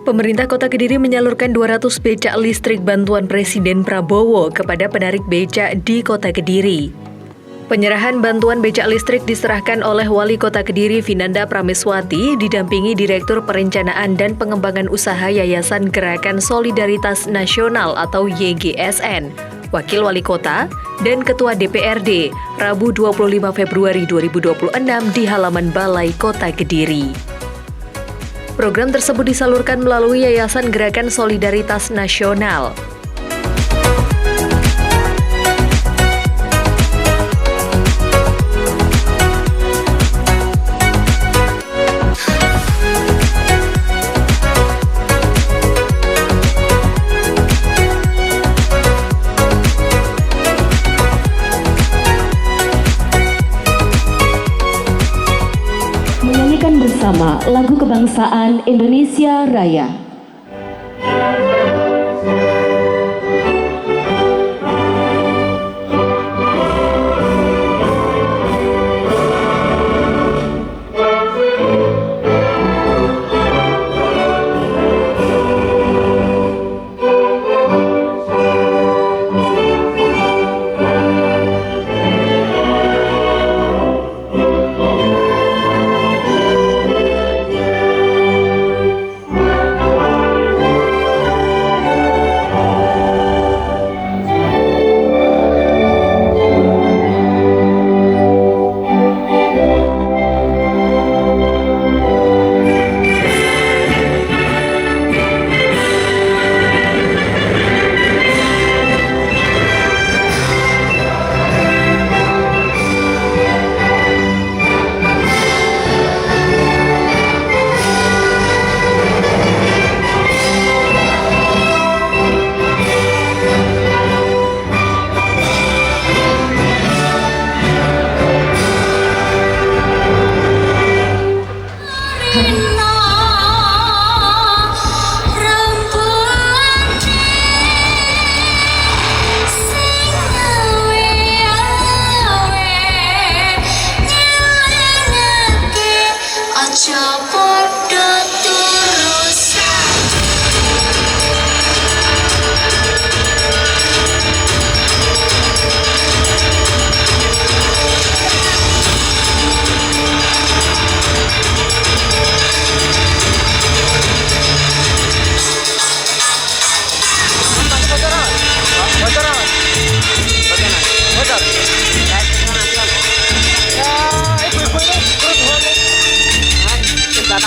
Pemerintah Kota Kediri menyalurkan 200 becak listrik bantuan Presiden Prabowo kepada penarik becak di Kota Kediri. Penyerahan bantuan becak listrik diserahkan oleh Wali Kota Kediri Vinanda Prameswati didampingi Direktur Perencanaan dan Pengembangan Usaha Yayasan Gerakan Solidaritas Nasional atau YGSN, Wakil Wali Kota, dan Ketua DPRD, Rabu 25 Februari 2026 di halaman Balai Kota Kediri. Program tersebut disalurkan melalui Yayasan Gerakan Solidaritas Nasional. Menyanyikan bersama lagu kebangsaan Indonesia Raya.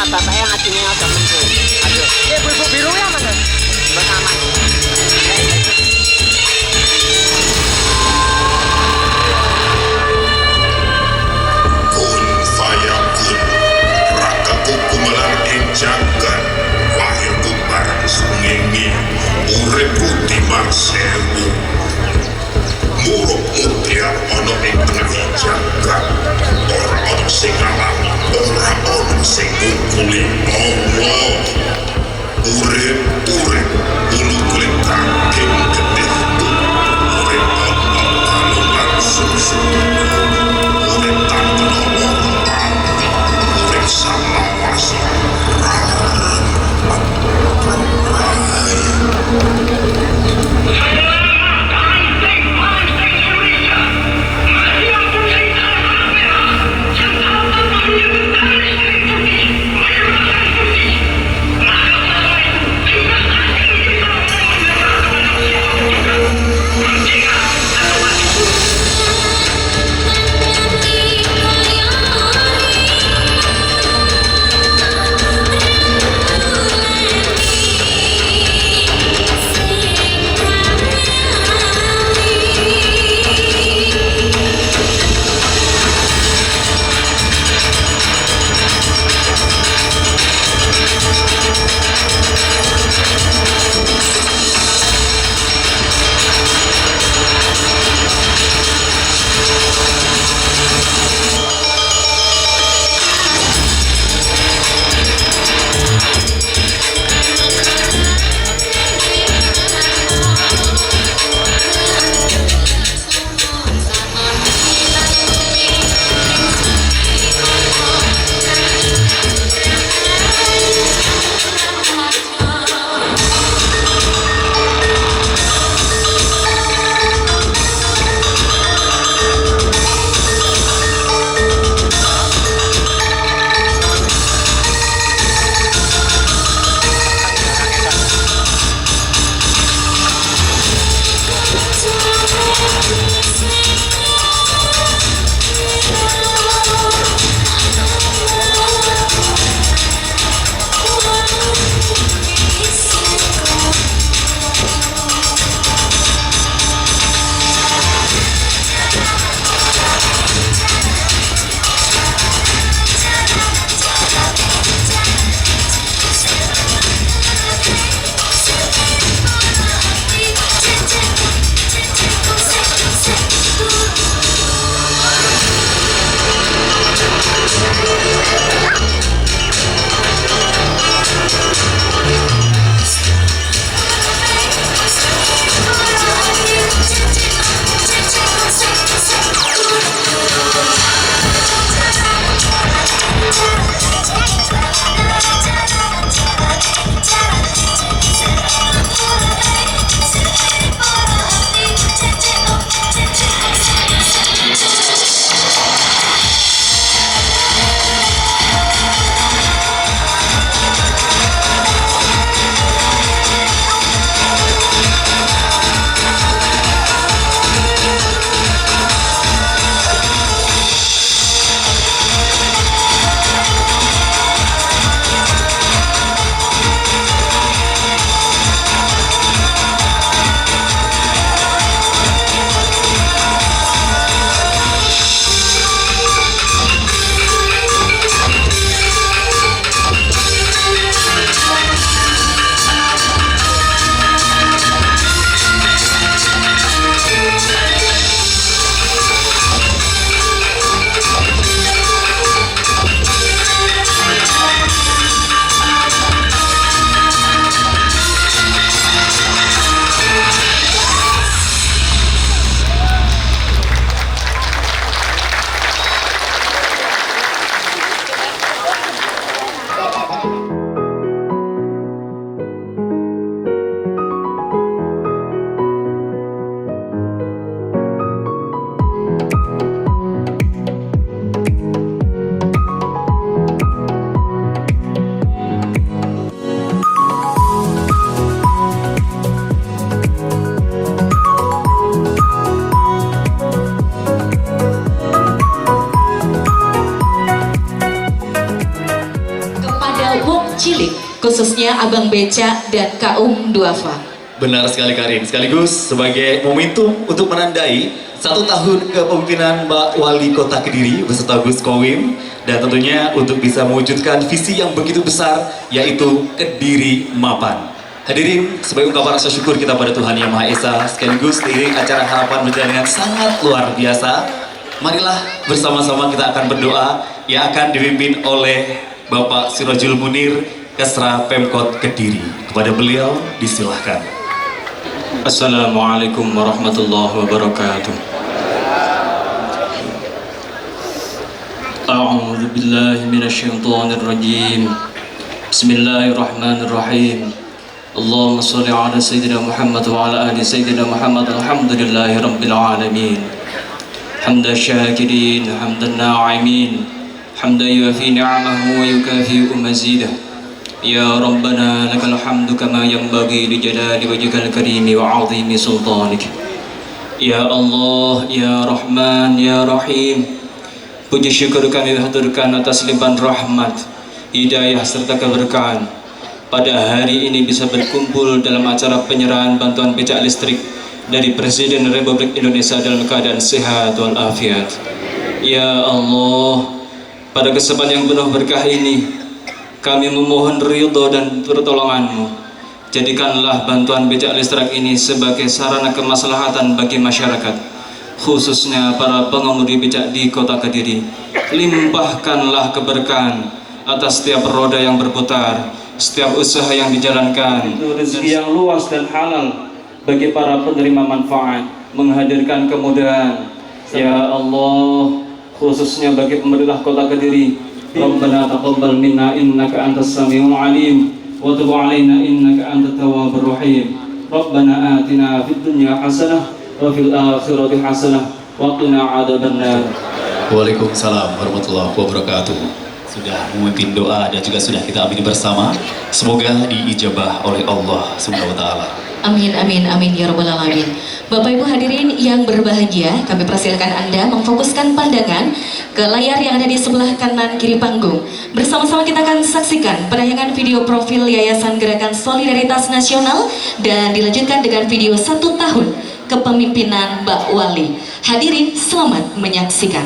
Bapak yang ngasihnya agak mentul. Aduh. Ibu-ibu biru yang mana? Bersama. Kun fayakun, rakaku kumelar enjakan, wahilku barang sungengi, uripku timbang sewu. Muruk mutiar ono ing tengah jagat, ora ono sing alam, ora ono sing ngukuli Allah. Urip bulu kulit kaki gedehku, urip ono kalungan susu, urip tanpa nomor pati, urip sama wasi rarang, cilik, khususnya Abang Beca dan kaum duafa. Benar sekali Karin, sekaligus sebagai momentum untuk menandai 1 tahun kepemimpinan Mbak Wali Kota Kediri beserta Gus Kowim, dan tentunya untuk bisa mewujudkan visi yang begitu besar, yaitu Kediri Mapan. Hadirin, sebagai ungkapan rasa syukur kita pada Tuhan Yang Maha Esa, sekaligus seiring acara harapan berjalan dengan sangat luar biasa, marilah bersama-sama kita akan berdoa yang akan dipimpin oleh Bapak Sirojul Munir, Kesra Pemkot Kediri. Kepada beliau disilahkan. Assalamualaikum warahmatullahi wabarakatuh. A'udzu billahi minasyaitonir rajim. Bismillahirrahmanirrahim. Allahumma shalli ala sayyidina Muhammad wa ala ali sayyidina Muhammad. Alhamdulillahi rabbil alamin. Hamdan syakirin, hamdan na'imin, hamdan yuafi ni'amahu wa yukafi'u mazidah. Ya Rabbana lakal hamdu kama yanbaghi li jalali wajhikal karimi wa 'azimi sultanik. Ya Allah, Ya Rahman, Ya Rahim, puji syukur kami haturkan atas limpahan rahmat, hidayah serta keberkahan. Pada hari ini bisa berkumpul dalam acara penyerahan bantuan becak listrik dari Presiden Republik Indonesia dalam keadaan sehat walafiat. Ya Allah, pada kesempatan yang penuh berkah ini kami memohon ridho dan pertolongan-Mu. Jadikanlah bantuan becak listrik ini sebagai sarana kemaslahatan bagi masyarakat, khususnya para pengemudi becak di Kota Kediri. Limpahkanlah keberkahan atas setiap roda yang berputar, setiap usaha yang dijalankan, rezeki yang luas dan halal bagi para penerima manfaat, menghadirkan kemudahan. Ya Allah, khususnya bagi pemerintah Kota Kediri, Rabbana taqabbal minna innaka antas samiul alim wa tub alaina innaka antat tawwabur rahim. Rabbana atina fid dunya hasanah wa fil akhirati hasanah wa qina adzabannar. Waalaikumsalam warahmatullahi wabarakatuh. Sudah memimpin doa dan juga sudah kita amini bersama. Semoga diijabah oleh Allah Subhanahu wa taala. Amin, amin, amin, ya Rabbal Alamin. Bapak Ibu hadirin yang berbahagia, kami persilakan Anda memfokuskan pandangan ke layar yang ada di sebelah kanan kiri panggung. Bersama-sama kita akan saksikan penayangan video profil Yayasan Gerakan Solidaritas Nasional dan dilanjutkan dengan video 1 tahun kepemimpinan Mbak Wali. Hadirin, selamat menyaksikan.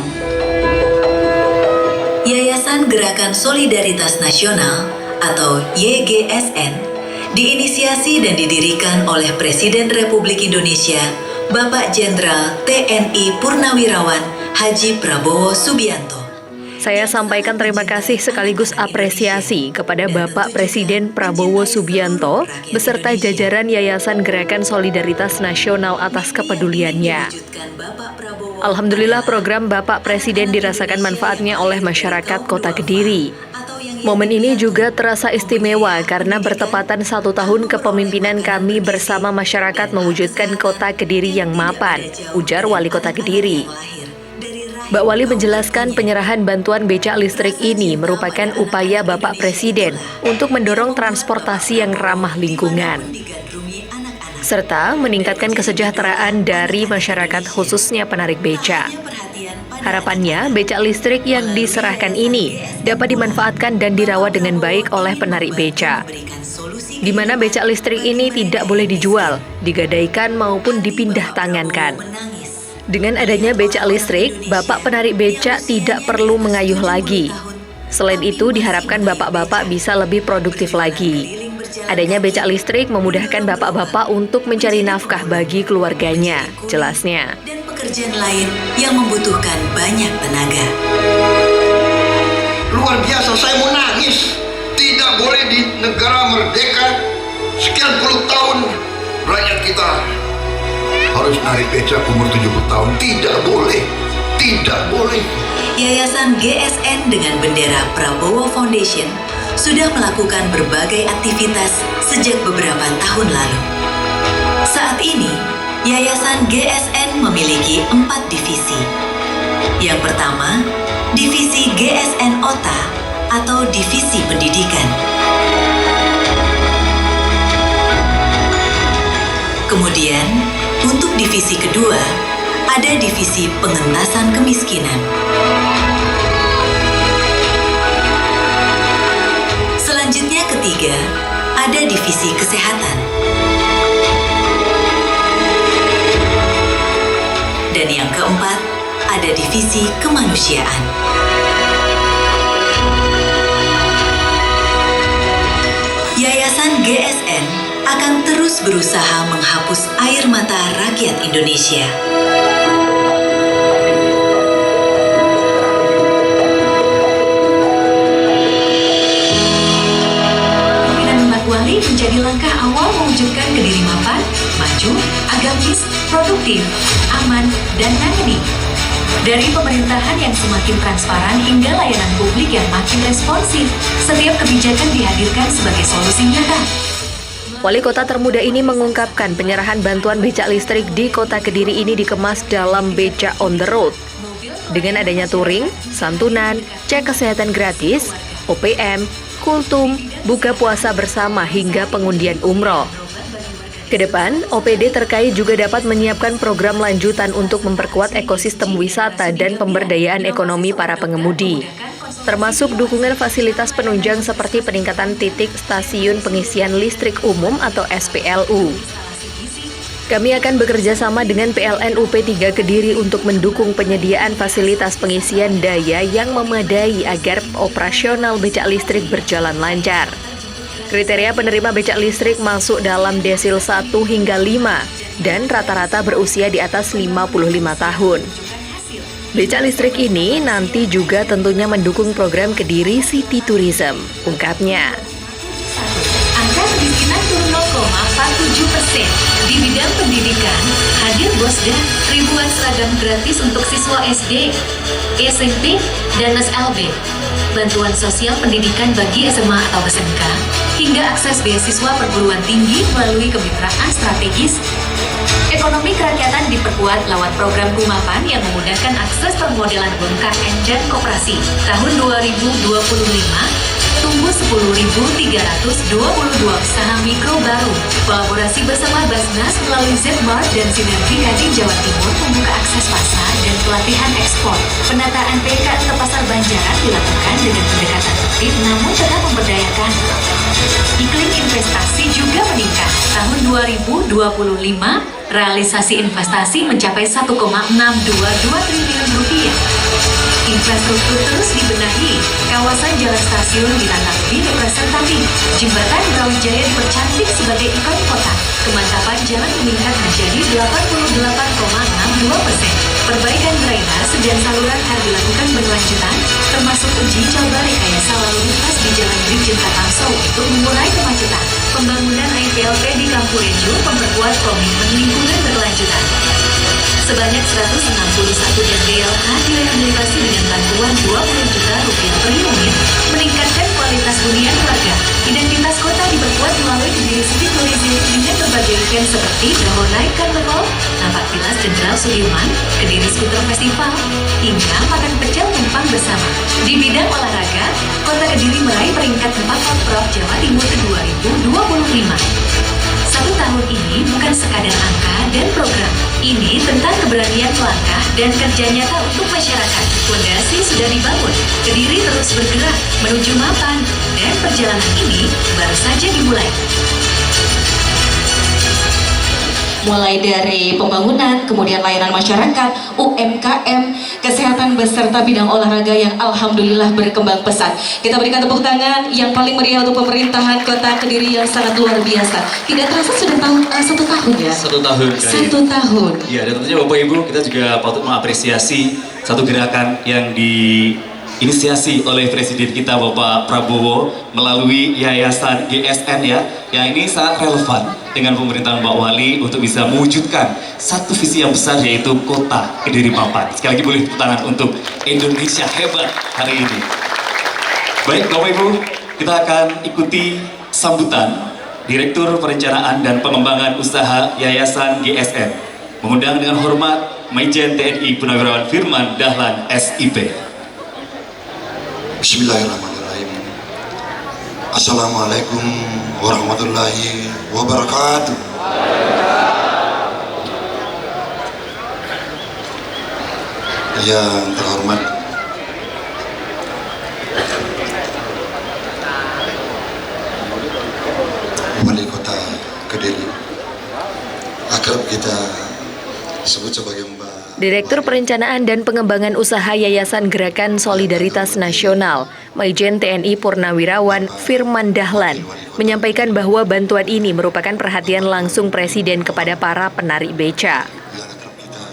Yayasan Gerakan Solidaritas Nasional atau YGSN diinisiasi dan didirikan oleh Presiden Republik Indonesia Bapak Jenderal TNI Purnawirawan Haji Prabowo Subianto. Saya sampaikan terima kasih sekaligus apresiasi kepada Bapak Presiden Prabowo Subianto beserta jajaran Yayasan Gerakan Solidaritas Nasional atas kepeduliannya. Alhamdulillah program Bapak Presiden dirasakan manfaatnya oleh masyarakat Kota Kediri. Momen ini juga terasa istimewa karena bertepatan 1 tahun kepemimpinan kami bersama masyarakat mewujudkan Kota Kediri yang mapan, ujar Wali Kota Kediri. Mbak Wali menjelaskan penyerahan bantuan becak listrik ini merupakan upaya Bapak Presiden untuk mendorong transportasi yang ramah lingkungan, serta meningkatkan kesejahteraan dari masyarakat khususnya penarik becak. Harapannya, becak listrik yang diserahkan ini dapat dimanfaatkan dan dirawat dengan baik oleh penarik becak, di mana becak listrik ini tidak boleh dijual, digadaikan maupun dipindah tangankan. Dengan adanya becak listrik, bapak penarik becak tidak perlu mengayuh lagi. Selain itu, diharapkan bapak-bapak bisa lebih produktif lagi. Adanya becak listrik memudahkan bapak-bapak untuk mencari nafkah bagi keluarganya, jelasnya. Dan pekerjaan lain yang membutuhkan banyak tenaga. Luar biasa, saya mau nangis. Tidak boleh di negara merdeka sekian puluh tahun rakyat kita harus narik becak umur 70 tahun. Tidak boleh, tidak boleh. Yayasan GSN dengan bendera Prabowo Foundation sudah melakukan berbagai aktivitas sejak beberapa tahun lalu. Saat ini, Yayasan GSN memiliki 4 divisi. Yang pertama, Divisi GSN OTA atau Divisi Pendidikan. Kemudian, untuk divisi kedua, ada Divisi Pengentasan Kemiskinan. Selanjutnya, ketiga, ada divisi kesehatan. Dan yang keempat, ada divisi kemanusiaan. Yayasan GSN akan terus berusaha menghapus air mata rakyat Indonesia. Wali menjadi langkah awal mewujudkan Kediri mapan, maju, agamis, produktif, aman, dan mandiri. Dari pemerintahan yang semakin transparan hingga layanan publik yang makin responsif, setiap kebijakan dihadirkan sebagai solusi nyata. Wali kota termuda ini mengungkapkan penyerahan bantuan becak listrik di kota Kediri ini dikemas dalam becak on the road. Dengan adanya touring, santunan, cek kesehatan gratis, OPM, kultum, buka puasa bersama hingga pengundian umroh. Kedepan, OPD terkait juga dapat menyiapkan program lanjutan untuk memperkuat ekosistem wisata dan pemberdayaan ekonomi para pengemudi, termasuk dukungan fasilitas penunjang seperti peningkatan titik stasiun pengisian listrik umum atau SPLU. Kami akan bekerja sama dengan PLN UP3 Kediri untuk mendukung penyediaan fasilitas pengisian daya yang memadai agar operasional becak listrik berjalan lancar. Kriteria penerima becak listrik masuk dalam desil 1 hingga 5 dan rata-rata berusia di atas 55 tahun. Becak listrik ini nanti juga tentunya mendukung program Kediri City Tourism, ungkapnya. Angka kemiskinan turun 0,47%. Di bidang pendidikan, hadir BOSDA ribuan seragam gratis untuk siswa SD, SMP, dan SLB. Bantuan sosial pendidikan bagi SMA atau SMK, hingga akses beasiswa perguruan tinggi melalui kemitraan strategis. Ekonomi kerakyatan diperkuat lewat program Kumapan yang memudahkan akses permodalan UMKM dan koperasi. Tahun 2025, tumbuh 10.322 usaha mikro baru. Kolaborasi bersama Basnas melalui Zmart dan Sinergi Kadin Jawa Timur membuka akses pasar dan pelatihan ekspor. Penataan PKL ke pasar Banjaran dilakukan dengan pendekatan tertib namun tetap memberdayakan. Iklim investasi juga meningkat. Tahun 2025, realisasi investasi mencapai 1,622 triliun rupiah. Infrastruktur terus dibenahi, kawasan jalan stasiun ditata lebih representatif, jembatan Brawijaya dipercantik sebagai ikon kota, kemantapan jalan meningkat menjadi 88,62%. Perbaikan drainase dan saluran air dilakukan berkelanjutan, termasuk uji coba rekayasa lalu lintas di Jalan Brigjen Tatamso untuk mengurai kemacetan. Pembangunan IPLP di Kampurejo memperkuat komitmen lingkungan berkelanjutan. Sebanyak 161 RGLH direhabilitasi dengan bantuan 20 juta rupiah per unit, meningkatkan kualitas hunian warga. Identitas kota diperkuat melalui Kediri City Tourism dengan berbagai event seperti Dahon Night Carnival, Nampak Kilas Jenderal Sudirman, Kediri Skuter Festival, hingga makan pecel tumpang bersama. Di bidang olahraga, kota Kediri meraih peringkat 4 Pemprov Jawa Timur 2025. 1 tahun ini bukan sekadar angka dan program. Ini tentang keberanian melangkah dan kerja nyata untuk masyarakat. Fondasi sudah dibangun, Kediri terus bergerak menuju mapan, dan perjalanan ini baru saja dimulai. Mulai dari pembangunan, kemudian layanan masyarakat, UMKM, kesehatan beserta bidang olahraga yang alhamdulillah berkembang pesat. Kita berikan tepuk tangan yang paling meriah untuk pemerintahan Kota Kediri yang sangat luar biasa. Tidak terasa sudah 1 tahun ya? 1 tahun. 1 tahun. Iya, dan tentunya Bapak Ibu kita juga patut mengapresiasi satu gerakan yang diinisiasi oleh Presiden kita Bapak Prabowo melalui Yayasan GSN ya, yang ini sangat relevan dengan pemerintahan Mbak Wali untuk bisa mewujudkan satu visi yang besar yaitu Kota Kediri Mapan. Sekali lagi boleh tepuk tangan untuk Indonesia hebat hari ini. Baik Bapak Ibu, kita akan ikuti sambutan Direktur Perencanaan dan Pengembangan Usaha Yayasan GSN. Mengundang dengan hormat Majen TNI Purnawirawan Firman Dahlan SIP. Bismillahirrahmanirrahim. Assalamualaikum warahmatullahi wabarakatuh. Yang terhormat disebut sebagai Mbak. Direktur Perencanaan dan Pengembangan Usaha Yayasan Gerakan Solidaritas Nasional, Maijen TNI Purnawirawan Firman Dahlan, menyampaikan bahwa bantuan ini merupakan perhatian langsung Presiden kepada para penarik beca.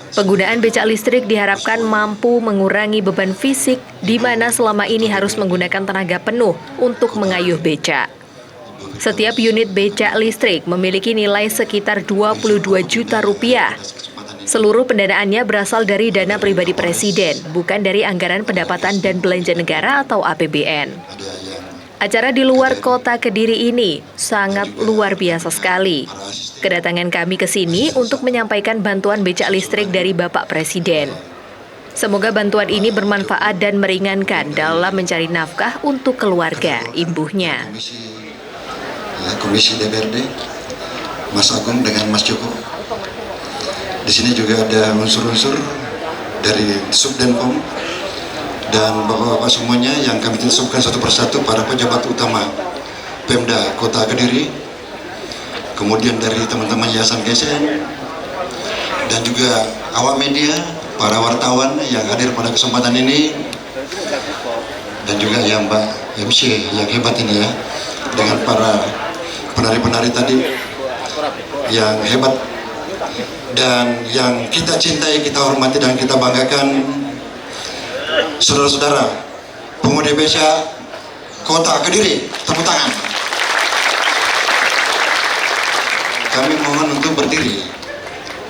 Penggunaan becak listrik diharapkan mampu mengurangi beban fisik di mana selama ini harus menggunakan tenaga penuh untuk mengayuh becak. Setiap unit becak listrik memiliki nilai sekitar 22 juta rupiah. Seluruh pendanaannya berasal dari dana pribadi Presiden, bukan dari anggaran pendapatan dan belanja negara atau APBN. Acara di luar kota Kediri ini sangat luar biasa sekali. Kedatangan kami ke sini untuk menyampaikan bantuan becak listrik dari Bapak Presiden. Semoga bantuan ini bermanfaat dan meringankan dalam mencari nafkah untuk keluarga, imbuhnya. Komisi DPRD, Mas Agung dengan Mas Joko. Di sini juga ada unsur-unsur dari Subdenpom dan bapak-bapak semuanya yang kami sebutkan satu persatu, para pejabat utama Pemda Kota Kediri, kemudian dari teman-teman Yayasan GSN, dan juga awak media, para wartawan yang hadir pada kesempatan ini, dan juga yang Mbak MC yang hebat ini ya, dengan para penari-penari tadi yang hebat dan yang kita cintai, kita hormati dan kita banggakan, saudara-saudara pemudi beca Kota Kediri, tepuk tangan. Kami mohon untuk berdiri,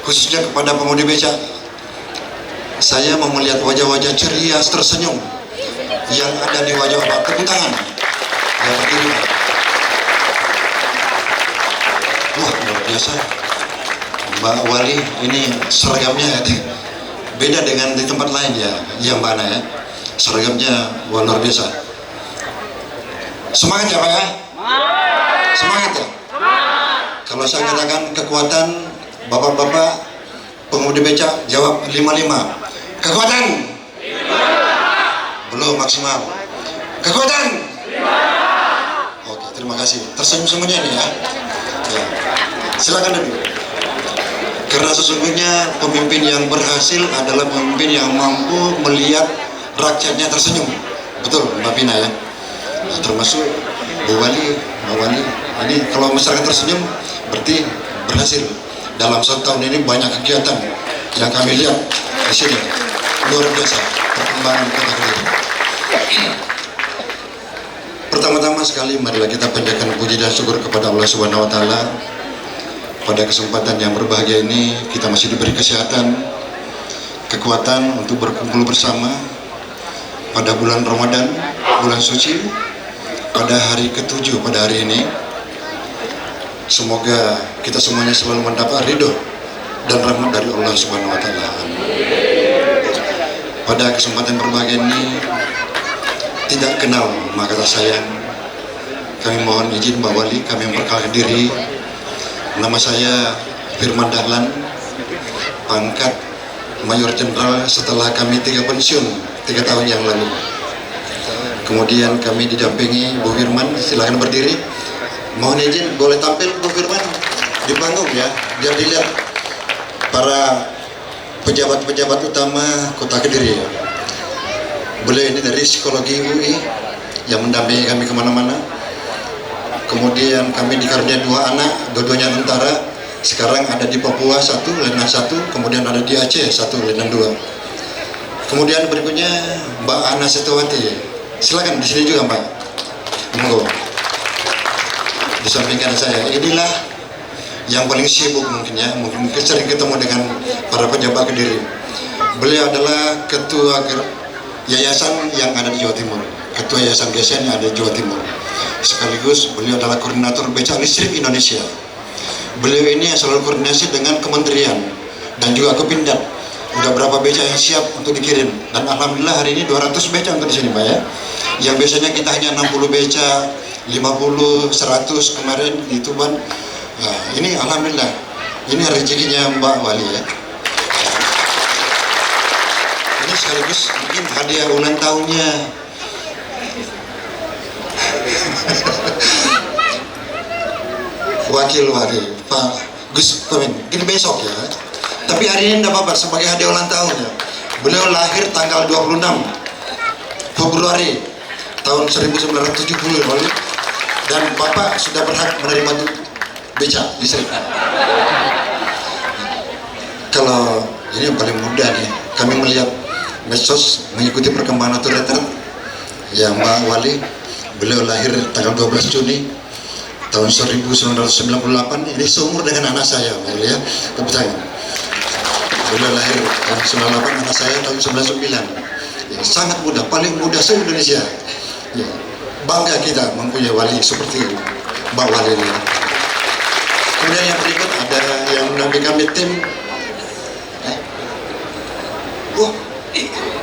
khususnya kepada pemudi beca. Saya mau melihat wajah-wajah ceria tersenyum yang ada di wajah Bapak. Tepuk tangan. Ya, berdiri. Wah, luar biasa. Mbak Wali ini seragamnya beda dengan di tempat lain ya Mbak Ana ya. Seragamnya luar biasa. Semangat ya Pak ya? Semangat ya? Kalau saya katakan kekuatan, bapak-bapak pemudi beca jawab 55. Kekuatan? Belum maksimal. Kekuatan? Oke, terima kasih. Tersenyum semuanya nih ya. Ya. Silakan duduk. Karena sesungguhnya pemimpin yang berhasil adalah pemimpin yang mampu melihat rakyatnya tersenyum. Betul Mbak Pina ya. Nah, termasuk Bu Wali, Mbak Wali. Ini kalau masyarakat tersenyum berarti berhasil. Dalam 1 tahun ini banyak kegiatan yang kami lihat di sini. Luar biasa perkembangan Kota Kediri. Pertama-tama sekali marilah kita panjatkan puji dan syukur kepada Allah Subhanahu wa taala. Pada kesempatan yang berbahagia ini kita masih diberi kesehatan, kekuatan untuk berkumpul bersama pada bulan Ramadan, bulan suci, pada hari ke-7 pada hari ini. Semoga kita semuanya selalu mendapat ridho dan rahmat dari Allah Subhanahu wa taala. Pada kesempatan berbahagia ini tidak kenal maka kata sayang. Kami mohon izin Mbak Wali, kami memperkenalkan diri. Nama saya Firman Dahlan, pangkat Mayor Jenderal setelah kami 3 pensiun 3 tahun yang lalu. Kemudian kami didampingi Bu Firman, silakan berdiri. Mohon izin boleh tampil Bu Firman di panggung ya, biar dilihat para pejabat-pejabat utama Kota Kediri. Beliau ini dari Psikologi UI yang mendampingi kami kemana-mana. Kemudian kami dikaruniai 2 anak, dua-duanya tentara. Sekarang ada di Papua 1, Letnan 1, kemudian ada di Aceh 1, Letnan 2. Kemudian berikutnya Mbak Ana Setowati. Silakan di sini juga Mbak. Monggo. Di samping kanan saya. Inilah yang paling sibuk mungkin ya, mungkin sering ketemu dengan para pejabat Kediri. Beliau adalah ketua yayasan yang ada di Jawa Timur. Ketua Yayasan GSN yang ada di Jawa Timur. Sekaligus beliau adalah koordinator becak listrik Indonesia. Beliau ini selalu koordinasi dengan kementerian dan juga Kepindad. Udah berapa becak yang siap untuk dikirim, dan alhamdulillah hari ini 200 becak untuk di sini Pak ya. Yang biasanya kita hanya 60 becak, 50, 100 kemarin di Tuban. Nah, ini alhamdulillah. Ini rezekinya Mbak Wali ya. Ini sekaligus mungkin hadiah ulang tahunnya Wakil Pak Gus Pamin, ini besok ya. Tapi hari ini tidak apa-apa sebagai hadiah ulang tahun ya. Beliau lahir tanggal 26 Februari tahun 1970 Wali. Dan Bapak sudah berhak menerima beca listrik. Kalau ini yang paling mudah nih, kami melihat medsos mengikuti perkembangan otoriter ya Mbak Wali. Beliau lahir tanggal 12 Juni tahun 1998. Ini seumur dengan anak saya, Wali ya. Tepuk tangan. Beliau lahir tahun 98, anak saya tahun 99. Ya, sangat mudah, paling mudah se-Indonesia. Ya, bangga kita mempunyai wali seperti Mbak Wali ini. Kemudian yang berikut ada yang mendampingi kami tim.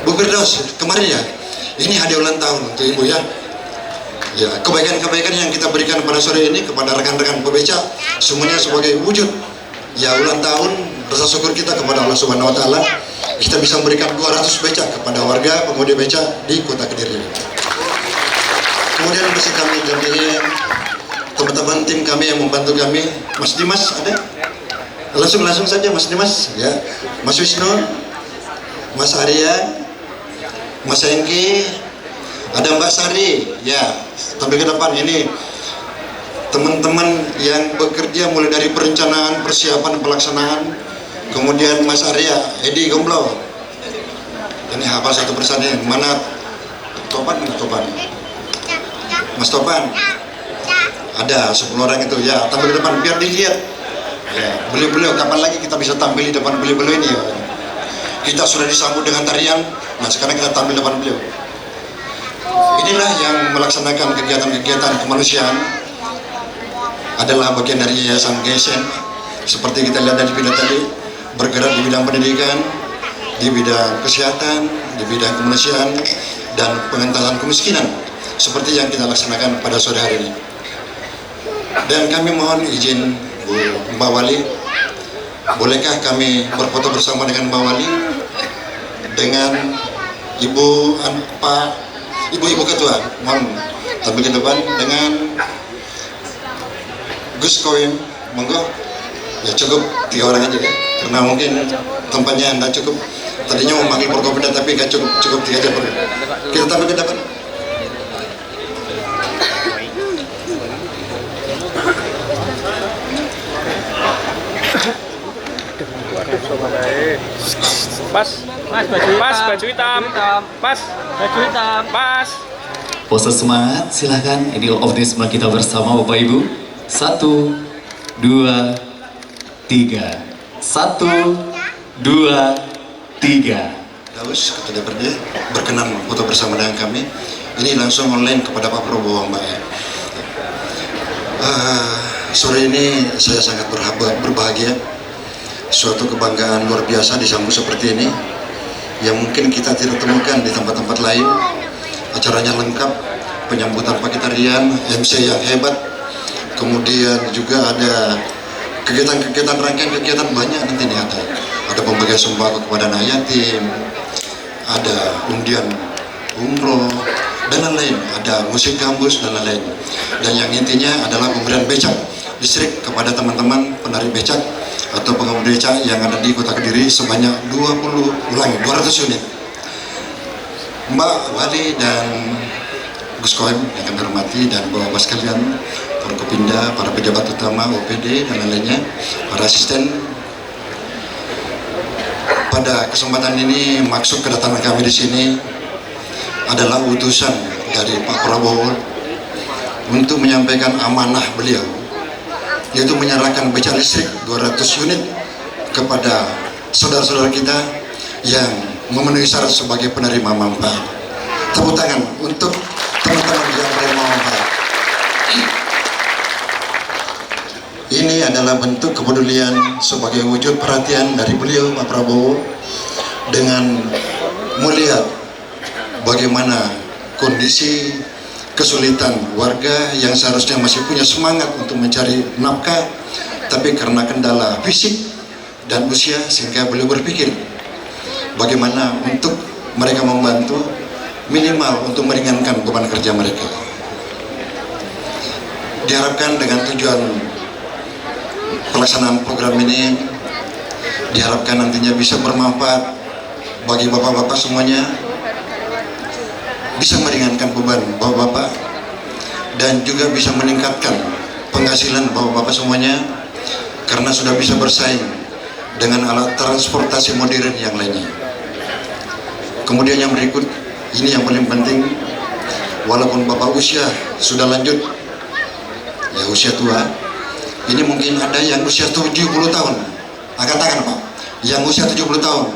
Bu Firdaus, kemarin ya, ini hadiah ulang tahun untuk Ibu ya. Ya, kebaikan-kebaikan yang kita berikan pada sore ini kepada rekan-rekan pebeca, semuanya sebagai wujud ya ulang tahun rasa syukur kita kepada Allah Subhanahu wa taala. Kita bisa memberikan 200 beca kepada warga pengemudi beca di Kota Kediri. Kemudian masih kami dampingi teman-teman tim kami yang membantu kami. Mas Dimas ada? Langsung saja Mas Dimas ya. Mas Wisnu, Mas Arya, Mas Engki, ada Mbak Sari ya. Tampil ke depan ini teman-teman yang bekerja mulai dari perencanaan, persiapan, pelaksanaan. Kemudian Mas Arya, Edi Gomblo. Ini hafal satu persatu. Mana Topan? Mas Topan. Ada 10 orang itu ya. Tampil di depan biar dilihat. Ya, beliau-beliau kapan lagi kita bisa tampil di depan beliau-beliau ini ya. Kita sudah disambut dengan tarian. Nah, sekarang kita tampil di depan beliau. Inilah yang melaksanakan kegiatan-kegiatan kemanusiaan adalah bagian dari Yayasan GSN. Seperti kita lihat dari video tadi, bergerak di bidang pendidikan, di bidang kesehatan, di bidang kemanusiaan, dan pengentasan kemiskinan, seperti yang kita laksanakan pada sore hari ini. Dan kami mohon izin Mbak Wali, bolehkah kami berfoto bersama dengan Mbak Wali, dengan Ibu Ketua, mohon tampil ke depan dengan Gus Koim, monggo. Ya cukup 3 orang aja ya, karena mungkin tempatnya tidak cukup. Tadinya mau panggil Forkopimda tapi nggak cukup 3 aja. Kita tampil ke depan. Pas baju hitam. Pose semangat, silahkan. Ini optimisme kita bersama Bapak Ibu. 1, 2, 3. 1, 2, 3. Daus, Ketua DPRD, berkenan foto bersama dengan kami. Ini langsung online kepada Pak Prabowo, Mbak ya. Sore ini saya sangat berbahagia. Suatu kebanggaan luar biasa disambut seperti ini, yang mungkin kita tidak temukan di tempat-tempat lain. Acaranya lengkap, penyambutan pakai tarian, MC yang hebat. Kemudian juga ada kegiatan-kegiatan, rangkaian kegiatan banyak nanti nih ada. Ada pembagian sembako kepada anak yatim, ada undian umroh, dan lain-lain. Ada musik kampus dan lain-lain. Dan yang intinya adalah pemberian becak listrik kepada teman-teman penari becak atau pengemudi becak yang ada di Kota Kediri sebanyak 200 unit. Mbak Wali dan Gus Koim yang kami hormati, dan bapak-bapak sekalian, Forkopimda, para pejabat utama, OPD dan lain-lainnya, para asisten. Pada kesempatan ini, maksud kedatangan kami di sini adalah utusan dari Pak Prabowo untuk menyampaikan amanah beliau, yaitu menyerahkan beca listrik 200 unit kepada saudara-saudara kita yang memenuhi syarat sebagai penerima manfaat. Tepuk tangan untuk teman-teman yang menerima manfaat. Ini adalah bentuk kepedulian sebagai wujud perhatian dari beliau Pak Prabowo dengan melihat bagaimana kondisi kesulitan warga yang seharusnya masih punya semangat untuk mencari nafkah, tapi karena kendala fisik dan usia sehingga beliau berpikir bagaimana untuk mereka membantu minimal untuk meringankan beban kerja mereka. Diharapkan dengan tujuan pelaksanaan program ini Diharapkan nantinya bisa bermanfaat bagi bapak-bapak semuanya, bisa meringankan beban bapak-bapak, dan juga bisa meningkatkan penghasilan bapak-bapak semuanya, karena sudah bisa bersaing dengan alat transportasi modern yang lainnya. Kemudian yang berikut, ini yang paling penting, walaupun bapak usia sudah lanjut, ya usia tua, ini mungkin ada yang usia 70 tahun, angkat tangan Pak, yang usia 70 tahun,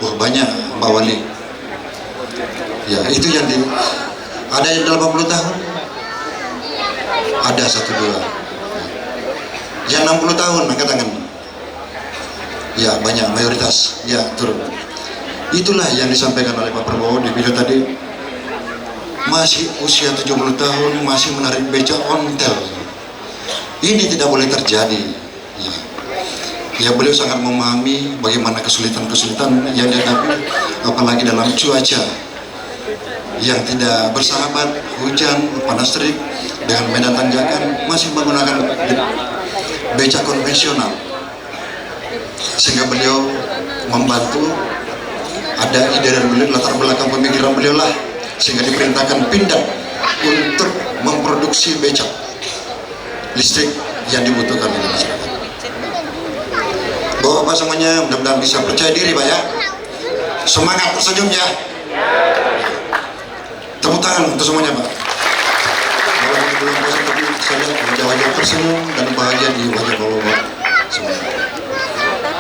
wah banyak Mbak Wali, ya itu yang ada yang 80 tahun, ada 1-2, yang 60 tahun, angkat tangan, ya banyak, mayoritas, ya turun. Itulah yang disampaikan oleh Pak Prabowo di video tadi, masih usia 70 tahun, masih menarik beca ontel. Ini tidak boleh terjadi. Ya, beliau sangat memahami bagaimana kesulitan-kesulitan yang dihadapi, apalagi dalam cuaca yang tidak bersahabat, hujan, panas terik, dengan medan tanjakan, masih menggunakan beca konvensional. Sehingga beliau membantu, ada ide dari beliau, latar belakang pemikiran beliau lah, sehingga diperintahkan Pindad untuk memproduksi becak listrik yang dibutuhkan oleh masyarakat. Bapak-bapak semuanya mudah-mudahan bisa percaya diri Pak ya. Semangat, tersenyum ya. Tepuk tangan untuk semuanya Pak. Walaupun belum puasa tapi saya lihat wajah-wajah tersenyum dan bahagia di wajah bapak-bapak semuanya.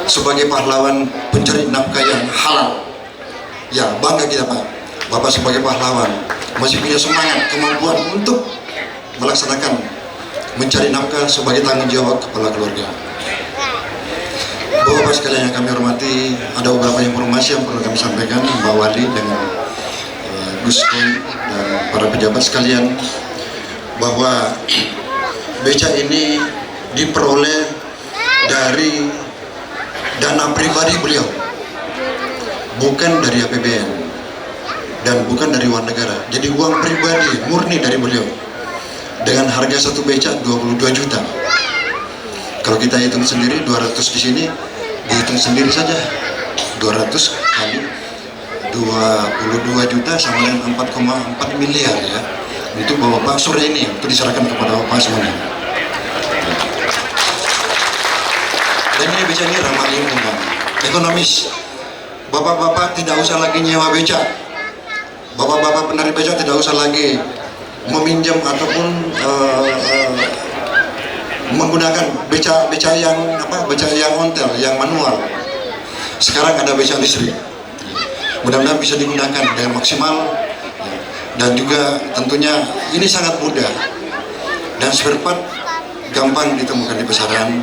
Sebagai pahlawan pencari nafkah yang halal, ya bangga kita Pak. Bapak sebagai pahlawan masih punya semangat, kemampuan untuk melaksanakan mencari nafkah sebagai tanggung jawab kepala keluarga. Bapak-bapak sekalian yang kami hormati, ada beberapa informasi yang perlu kami sampaikan Mbak Wali dengan Gus Koim dan para pejabat sekalian, bahwa beca ini diperoleh dari dana pribadi beliau, bukan dari APBN dan bukan dari uang negara. Jadi uang pribadi murni dari beliau, dengan harga satu becak 22 juta. Kalau kita hitung sendiri 200 di sini, dihitung sendiri saja 200 kali 22 juta sama dengan 4,4 miliar ya. Itu bapak sore ini untuk diserahkan kepada bapak semuanya. Dan ini beca ini ramah lingkungan, ekonomis. Bapak-bapak tidak usah lagi nyewa beca. Bapak-bapak penarik beca tidak usah lagi meminjam ataupun menggunakan beca yang beca yang ontel, yang manual. Sekarang ada beca listrik. Mudah-mudahan bisa digunakan dengan maksimal, dan juga tentunya ini sangat mudah dan spare part gampang ditemukan di pasaran.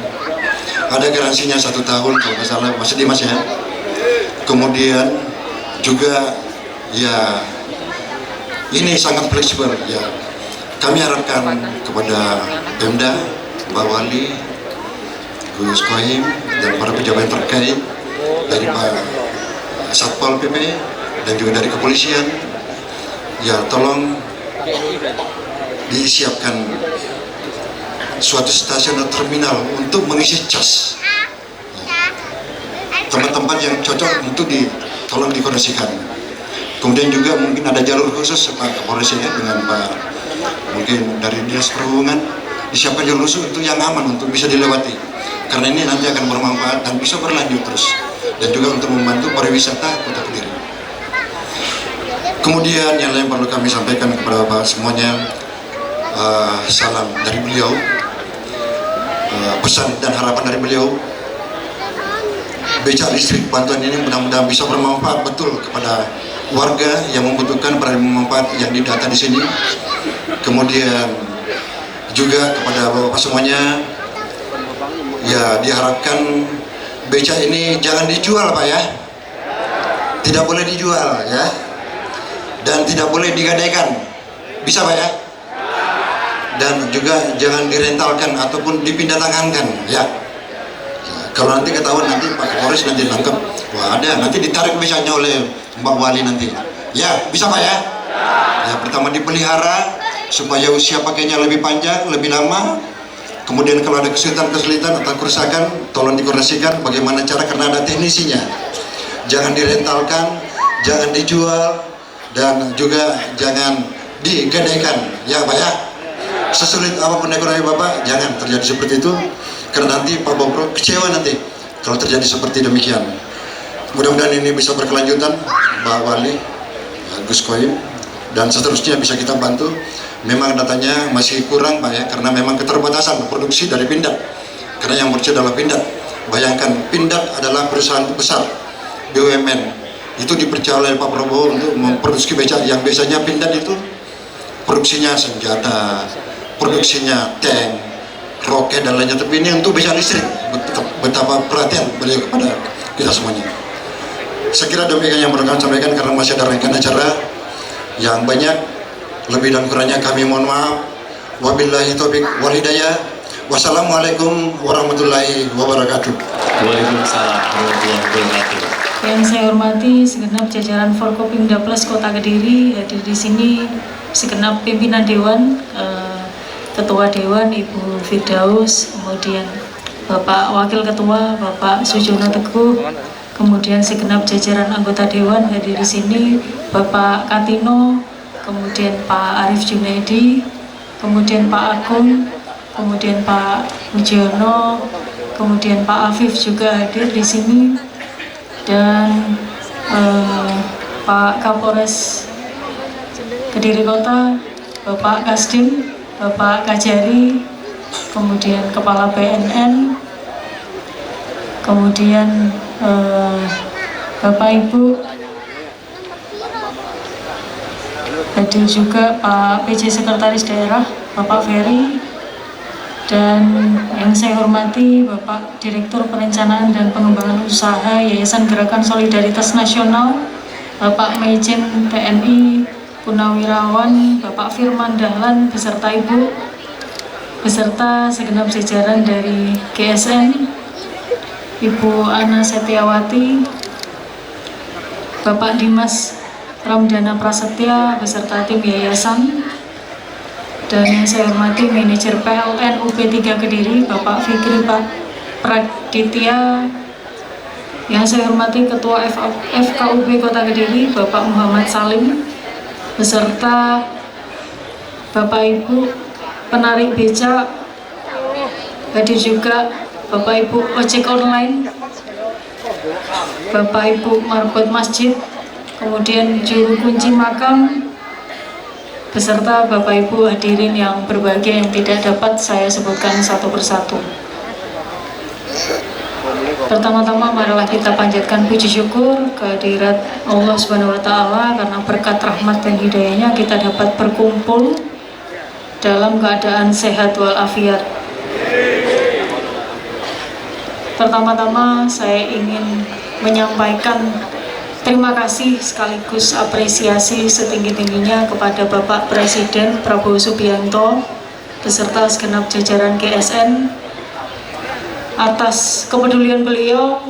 Ada garansinya 1 tahun kalau nggak salah, Mas Dimas ya. Kemudian juga ya ini sangat fleksibel ya. Kami harapkan kepada Pemda, Mbak Wali, Gus Koim, dan para pejabat terkait dari Pak Satpol PP dan juga dari kepolisian, ya tolong disiapkan suatu stasiun atau terminal untuk mengisi cas. Tempat-tempat yang cocok untuk tolong dikondisikan. Kemudian juga mungkin ada jalur khusus Pak Kapolres ya, dengan Pak mungkin dari Dinas Perhubungan, disiapkan jalur khusus untuk yang aman untuk bisa dilewati, karena ini nanti akan bermanfaat dan bisa berlanjut terus, dan juga untuk membantu pariwisata Kota Kediri. Kemudian yang lain perlu kami sampaikan kepada Bapak semuanya, salam dari beliau, pesan dan harapan dari beliau, beca listrik bantuan ini mudah-mudahan bisa bermanfaat betul kepada warga yang membutuhkan, penerima manfaat yang didata di sini. Kemudian juga kepada bapak semuanya, ya diharapkan beca ini jangan dijual Pak ya, tidak boleh dijual ya, dan tidak boleh digadaikan, bisa Pak ya, dan juga jangan direntalkan ataupun dipindah tangankan ya. Kalau nanti ketahuan, nanti Pak Kapolres nanti nangkep, wah ada, nanti ditarik becanya oleh Mbak Wali nanti ya, bisa Pak ya. Ya pertama dipelihara supaya usia pakainya lebih panjang, lebih lama, Kemudian kalau ada kesulitan atau kerusakan, tolong dikoreksikan bagaimana cara, karena ada teknisinya. Jangan direntalkan, jangan dijual, dan juga jangan digadaikan, ya Pak ya. Sesulit apapun ekonomi Bapak, jangan terjadi seperti itu, karena nanti Pak Bopro kecewa nanti kalau terjadi seperti demikian. Mudah-mudahan ini bisa berkelanjutan, Mbak Wali, Gus Koim, dan seterusnya bisa kita bantu. Memang datanya masih kurang Pak ya, karena memang keterbatasan produksi dari Pindad, karena yang bekerja adalah Pindad. Bayangkan, Pindad adalah perusahaan besar BUMN, itu dipercaya oleh Pak Prabowo untuk memproduksi becak, yang biasanya Pindad itu produksinya senjata, produksinya tank, roket dan lainnya, tapi ini untuk becak listrik. Betapa perhatian beliau kepada kita semuanya. Saya kira demikian yang perlu kami sampaikan, karena masih ada rangkaian acara yang banyak. Lebih dan kurangnya kami mohon maaf. Wabillahi taufiq wal hidayah. Wassalamualaikum warahmatullahi wabarakatuh. Waalaikumsalam warahmatullahi wabarakatuh. Yang saya hormati segenap jajaran Forkopimda Plus Kota Kediri, hadir di sini segenap pimpinan Dewan, Ketua Dewan Ibu Firdaus, kemudian Bapak Wakil Ketua Bapak Sujono Teguh, kemudian segenap jajaran anggota Dewan hadir di sini, Bapak Katino, kemudian Pak Arif Junaidi, kemudian Pak Agung, kemudian Pak Mujiono, kemudian Pak Afif juga hadir di sini, dan Pak Kapolres Kediri Kota, Bapak Kasdim, Bapak Kajari, kemudian Kepala BNN, kemudian Bapak Ibu, hadir juga Pak PJ Sekretaris Daerah, Bapak Ferry, dan yang saya hormati Bapak Direktur Perencanaan dan Pengembangan Usaha Yayasan Gerakan Solidaritas Nasional, Bapak Majen TNI Purnawirawan, Bapak Firman Dahlan beserta Ibu, beserta segenap jajaran dari GSN, Ibu Ana Setiawati, Bapak Dimas Ramdana Prasetya beserta tim yayasan, dan yang saya hormati manajer PLN UP3 Kediri Bapak Fikri Praditya, yang saya hormati Ketua FKUP Kota Kediri Bapak Muhammad Salim beserta Bapak Ibu penarik becak, hadir juga Bapak Ibu ojek online, Bapak Ibu marbot masjid, kemudian juru kunci makam, beserta Bapak Ibu hadirin yang berbahagia yang tidak dapat saya sebutkan satu persatu. Pertama-tama marilah kita panjatkan puji syukur kehadirat Allah Subhanahu wa Ta'ala, karena berkat rahmat dan hidayahnya kita dapat berkumpul dalam keadaan sehat walafiat. Pertama-tama saya ingin menyampaikan terima kasih sekaligus apresiasi setinggi-tingginya kepada Bapak Presiden Prabowo Subianto beserta segenap jajaran GSN atas kepedulian beliau.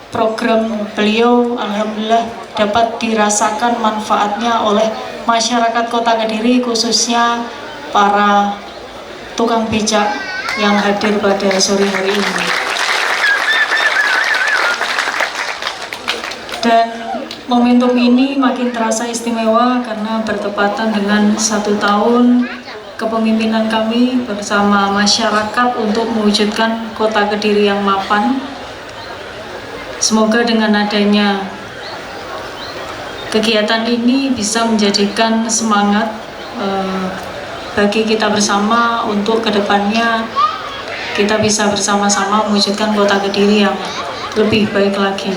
Program beliau alhamdulillah dapat dirasakan manfaatnya oleh masyarakat Kota Kediri, khususnya para tukang becak yang hadir pada sore hari ini. Dan momentum ini makin terasa istimewa karena bertepatan dengan 1 tahun kepemimpinan kami bersama masyarakat untuk mewujudkan Kota Kediri yang mapan. Semoga dengan adanya kegiatan ini bisa menjadikan semangat bagi kita bersama untuk kedepannya kita bisa bersama-sama mewujudkan Kota Kediri yang lebih baik lagi.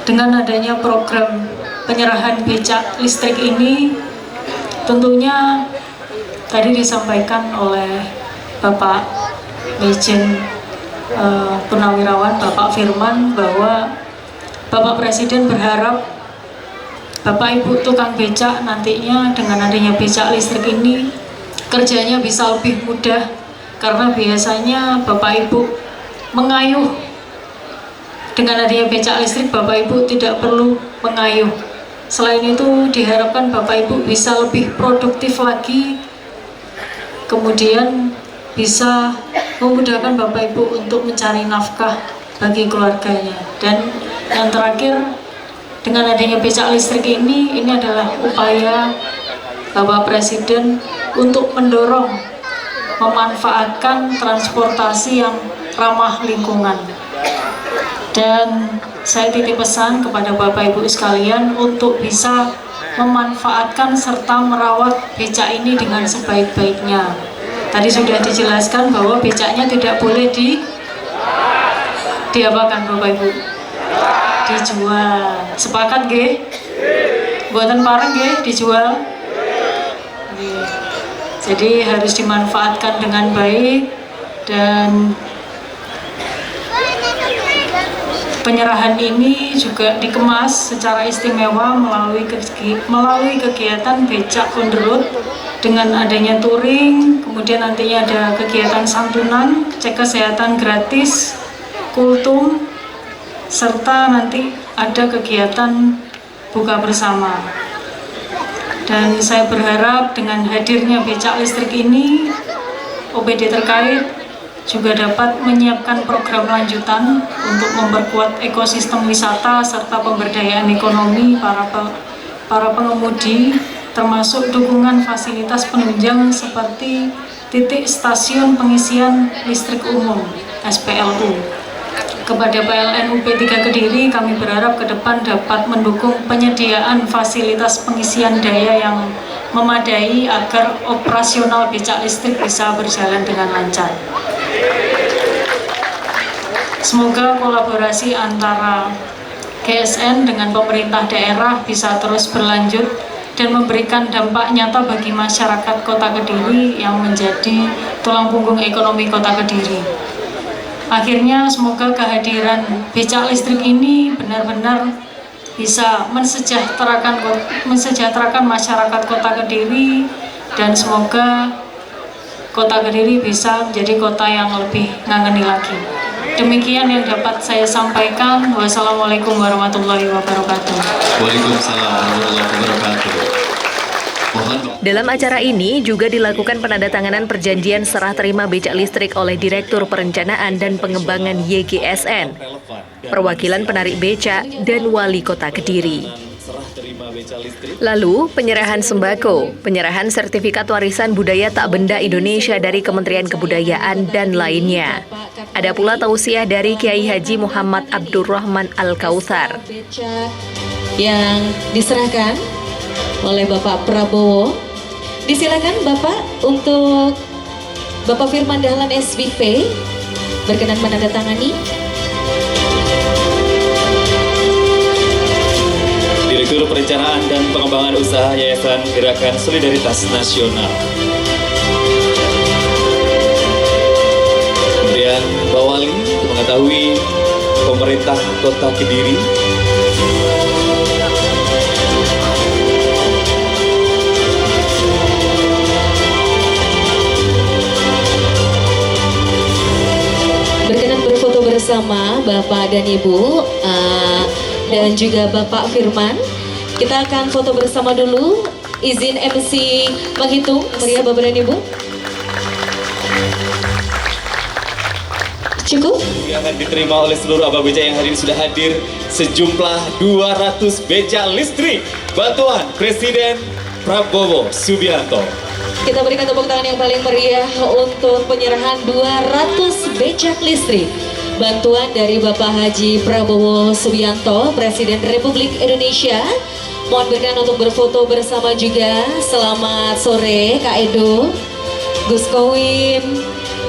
Dengan adanya program penyerahan becak listrik ini, tentunya tadi disampaikan oleh Bapak Majen Purnawirawan, Bapak Firman, bahwa Bapak Presiden berharap Bapak Ibu tukang becak nantinya dengan adanya becak listrik ini kerjanya bisa lebih mudah, karena biasanya Bapak Ibu mengayuh. Dengan adanya becak listrik, Bapak Ibu tidak perlu mengayuh Selain itu diharapkan Bapak Ibu bisa lebih produktif lagi, kemudian bisa memudahkan Bapak Ibu untuk mencari nafkah bagi keluarganya. Dan yang terakhir, dengan adanya becak listrik ini adalah upaya Bapak Presiden untuk mendorong memanfaatkan transportasi yang ramah lingkungan. Dan saya titip pesan kepada Bapak Ibu sekalian untuk bisa memanfaatkan serta merawat becak ini dengan sebaik-baiknya. Tadi sudah dijelaskan bahwa becaknya tidak boleh diapakan Bapak Ibu? Dijual. Sepakat nggih? Buatan parang nggih dijual? Nggih. Jadi harus dimanfaatkan dengan baik, dan penyerahan ini juga dikemas secara istimewa melalui kegiatan becak on the road dengan adanya touring, kemudian nantinya ada kegiatan santunan, cek kesehatan gratis, kultum, serta nanti ada kegiatan buka bersama. Dan saya berharap dengan hadirnya becak listrik ini, OPD terkait juga dapat menyiapkan program lanjutan untuk memperkuat ekosistem wisata serta pemberdayaan ekonomi para pengemudi, termasuk dukungan fasilitas penunjang seperti titik stasiun pengisian listrik umum (SPLU). Kepada PLN UP 3 Kediri, kami berharap ke depan dapat mendukung penyediaan fasilitas pengisian daya yang memadai agar operasional becak listrik bisa berjalan dengan lancar. Semoga kolaborasi antara GSN dengan pemerintah daerah bisa terus berlanjut dan memberikan dampak nyata bagi masyarakat Kota Kediri yang menjadi tulang punggung ekonomi Kota Kediri. Akhirnya semoga kehadiran becak listrik ini benar-benar bisa mensejahterakan masyarakat Kota Kediri, dan semoga Kota Kediri bisa menjadi kota yang lebih ngangeni lagi. Demikian yang dapat saya sampaikan. Wassalamualaikum warahmatullahi wabarakatuh. Waalaikumsalam warahmatullahi wabarakatuh. Dalam acara ini juga dilakukan penandatanganan perjanjian serah terima becak listrik oleh Direktur Perencanaan dan Pengembangan YGSN, perwakilan penarik becak, dan Wali Kota Kediri. Lalu, penyerahan sembako, penyerahan sertifikat warisan budaya tak benda Indonesia dari Kementerian Kebudayaan, dan lainnya. Ada pula tausiah dari Kiai Haji Muhammad Abdurrahman Al-Kautsar yang diserahkan oleh Bapak Prabowo. Disilakan Bapak untuk Bapak Firman Dahlan SVP berkenan menandatangani. Direktur Perencanaan dan Pengembangan Usaha Yayasan Gerakan Solidaritas Nasional. Kemudian Mbak Wali untuk mengetahui pemerintah Kota Kediri. Berkenan berfoto bersama Bapak dan Ibu dan juga Bapak Firman. Kita akan foto bersama dulu. Izin MC menghitung, meriah Bapak dan Ibu. Cukup? Yang akan diterima oleh seluruh abang becak yang hari ini sudah hadir sejumlah 200 becak listrik bantuan Presiden Prabowo Subianto. Kita berikan tepuk tangan yang paling meriah untuk penyerahan 200 becak listrik bantuan dari Bapak Haji Prabowo Subianto, Presiden Republik Indonesia. Mohon berkenan untuk berfoto bersama juga. Selamat sore Kak Edo, Gus Kowim,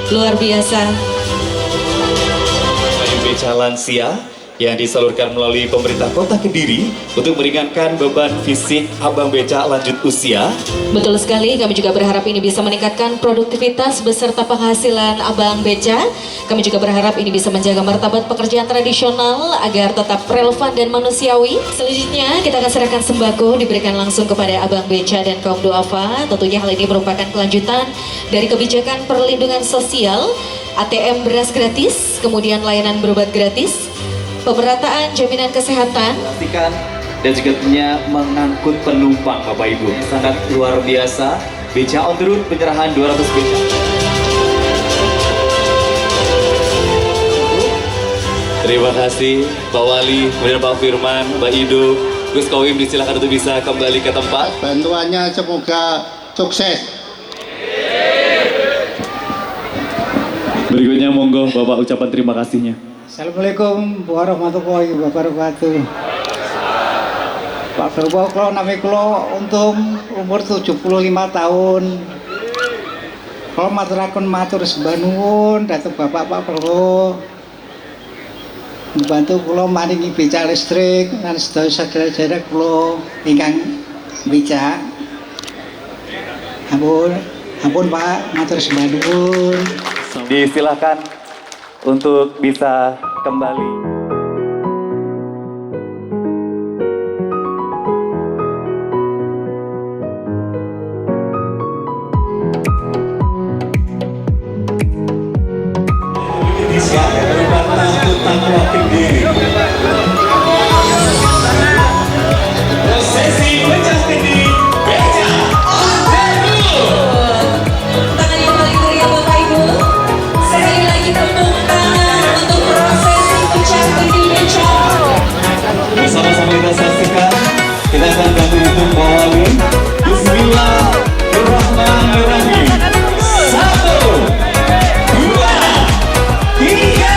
luar biasa. Becak lansia yang disalurkan melalui pemerintah Kota Kediri untuk meringankan beban fisik abang becak lanjut usia. Betul sekali, kami juga berharap ini bisa meningkatkan produktivitas beserta penghasilan abang becak. Kami juga berharap ini bisa menjaga martabat pekerjaan tradisional agar tetap relevan dan manusiawi. Selanjutnya kita akan serahkan sembako diberikan langsung kepada abang becak dan kaum duafa. Tentunya hal ini merupakan kelanjutan dari kebijakan perlindungan sosial, ATM beras gratis, kemudian layanan berobat gratis, pemerataan jaminan kesehatan, Pastikan dan juga tentunya mengangkut penumpang Bapak Ibu. Sangat luar biasa. Beca on the road, penyerahan 200 beca. Terima kasih Pak Wali, kemudian Pak Firman, Mbak Ido, Gus Kowim disilakan untuk bisa kembali ke tempat. Bantuannya semoga sukses. Berikutnya monggo Bapak ucapan terima kasihnya. Assalamualaikum warahmatullahi wabarakatuh. Pak Prabowo, kalau nami kulo untung umur 75 tahun. Kalau maturaken matur sembah nuwun dhateng Bapak Pak Prabowo. Membantu kulo maringi becak listrik lan sedaya sadherek kulo ingkang becak. Ampun Pak, matur sembah nuwun. Disilahkan untuk bisa kembali. Prosesi pecah kendi beca tangan yang paling meriah Bapak Ibu. Sekali lagi tepuk tangan untuk prosesi pecah kendi beca. Bersama-sama kita saksikan, kita akan bantu hitung Pak Wali. Bismillahirrahmanirrahim. 1, 2, 3.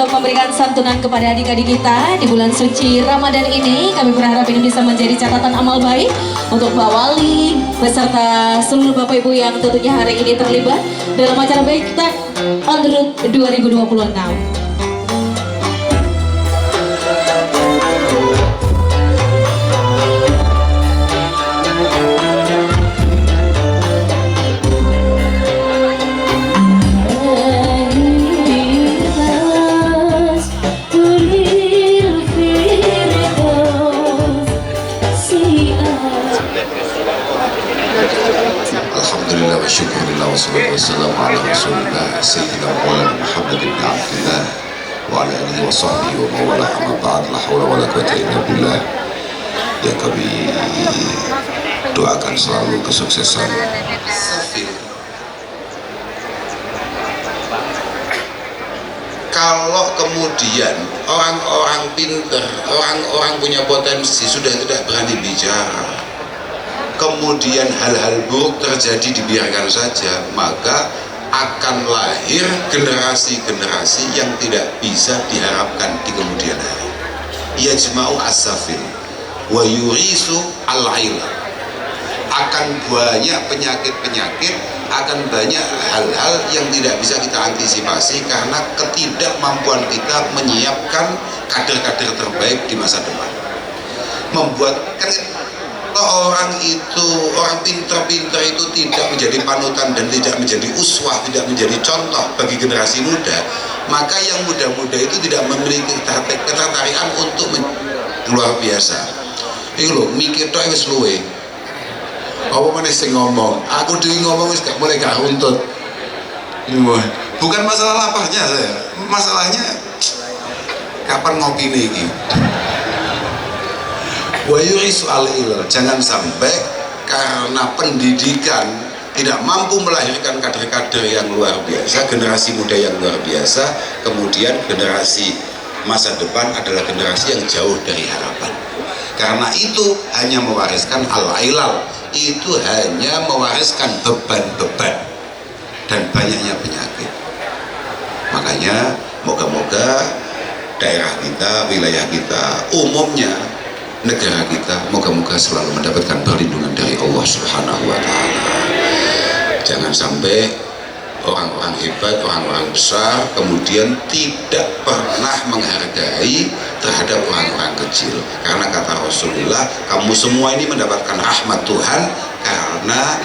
untuk memberikan santunan kepada adik-adik kita di bulan suci Ramadan ini. Kami berharap ini bisa menjadi catatan amal baik untuk Pak Wali beserta seluruh Bapak Ibu yang tentunya hari ini terlibat dalam acara baik on the road 2026. Alhamdulillah wa syukurillah wa salatu wassalamu ala rasulillah Sayyidina Maulana Muhammad ibn Abdullah wa ala alihi wa sahbihi wa mawala amma ba'd la hawla wa la quwwata illa billah. Ya, kami doakan selalu kesuksesan. Kalau kemudian orang-orang pintar, orang-orang punya potensi sudah tidak berani bicara, kemudian hal-hal buruk terjadi dibiarkan saja, maka akan lahir generasi-generasi yang tidak bisa diharapkan di kemudian hari. Yajma'u as-safil wa yurisu al-ilm. Akan banyak penyakit-penyakit, akan banyak hal-hal yang tidak bisa kita antisipasi karena ketidakmampuan kita menyiapkan kader-kader terbaik di masa depan. Membuat orang pintar-pintar itu tidak menjadi panutan dan tidak menjadi uswah, tidak menjadi contoh bagi generasi muda, maka yang muda-muda itu tidak memiliki ketertarikan untuk luar biasa. Ini loh, mikir tok wis luwe. Apa meneh sing ngomong? Aku dhewe ngomong wis gak mulai gak runtut. Bukan masalah laparnya saya. Masalahnya kapan ngopine iki? Wa yurisu al-ilm. Jangan sampai karena pendidikan tidak mampu melahirkan kader-kader yang luar biasa, generasi muda yang luar biasa, kemudian generasi masa depan adalah generasi yang jauh dari harapan. Karena itu hanya mewariskan al-ilal, itu hanya mewariskan beban-beban dan banyaknya penyakit. Makanya moga-moga daerah kita, wilayah kita, umumnya negara kita, moga-moga selalu mendapatkan perlindungan dari Allah Subhanahu wa Ta'ala. Jangan sampai orang-orang hebat, orang-orang besar kemudian tidak pernah menghargai terhadap orang-orang kecil, karena kata Rasulullah, kamu semua ini mendapatkan rahmat Tuhan karena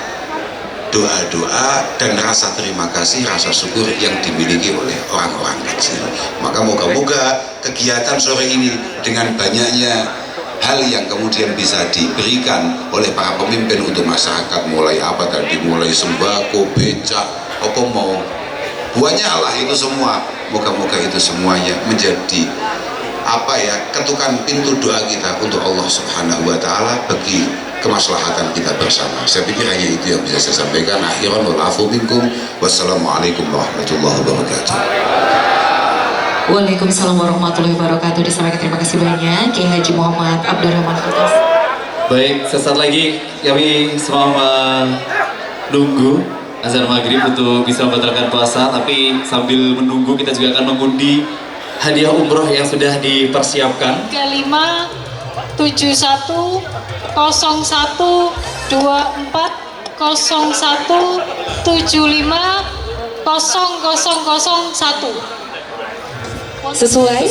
doa-doa dan rasa terima kasih, rasa syukur yang dimiliki oleh orang-orang kecil. Maka moga-moga kegiatan sore ini dengan banyaknya hal yang kemudian bisa diberikan oleh para pemimpin untuk masyarakat, mulai apa tadi, mulai sembako, becak, apa mau buahnya Allah itu semua, moga-moga itu semuanya menjadi ketukan pintu doa kita untuk Allah Subhanahu wa Ta'ala bagi kemaslahatan kita bersama. Saya pikir hanya itu yang bisa saya sampaikan. Akhiran wal afu minkum. Wassalamualaikum warahmatullahi wabarakatuh. Waalaikumsalam warahmatullahi wabarakatuh. Disampaikan terima kasih banyak Kiai Haji Muhammad Abdurrahman atas. Baik, sesaat lagi kami selama nunggu azan maghrib untuk bisa membatalkan puasa, tapi sambil menunggu kita juga akan mengundi hadiah umroh yang sudah dipersiapkan. 35 71 01 24 01 75 0001. Sesuai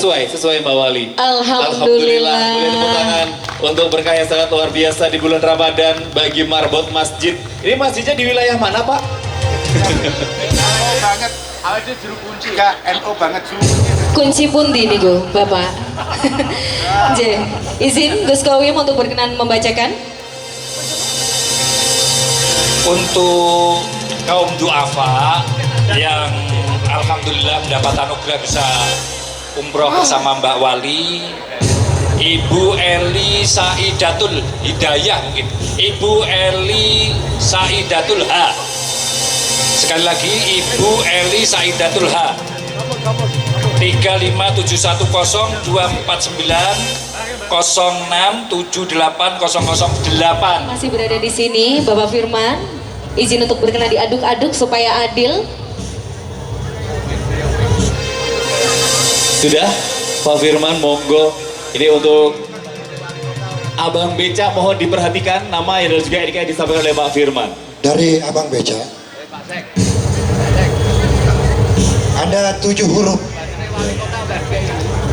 Mbak Wali. Alhamdulillah. Boleh tepuk tangan untuk berkah yang sangat luar biasa di bulan Ramadan bagi Marbot Masjid. Ini masjidnya di wilayah mana, Pak? NO banget, ada juru kunci gak NO banget juru kunci pundi niku Bapak. Izin Gus Kawim untuk berkenan membacakan. Untuk kaum duafa yang alhamdulillah mendapat anugerah bisa umroh bersama Mbak Wali, Ibu Eli Saidatul Hidayah, mungkin Ibu Eli Saidatul H. Sekali lagi Ibu Eli Saidatul H. 357102490678008. Masih berada di sini Bapak Firman. Izin untuk berkenan diaduk-aduk supaya adil. Sudah, Pak Firman, monggo. Ini untuk Abang Beca, mohon diperhatikan nama dan juga ini yang disampaikan oleh Pak Firman. Dari Abang Beca. ada 7 huruf.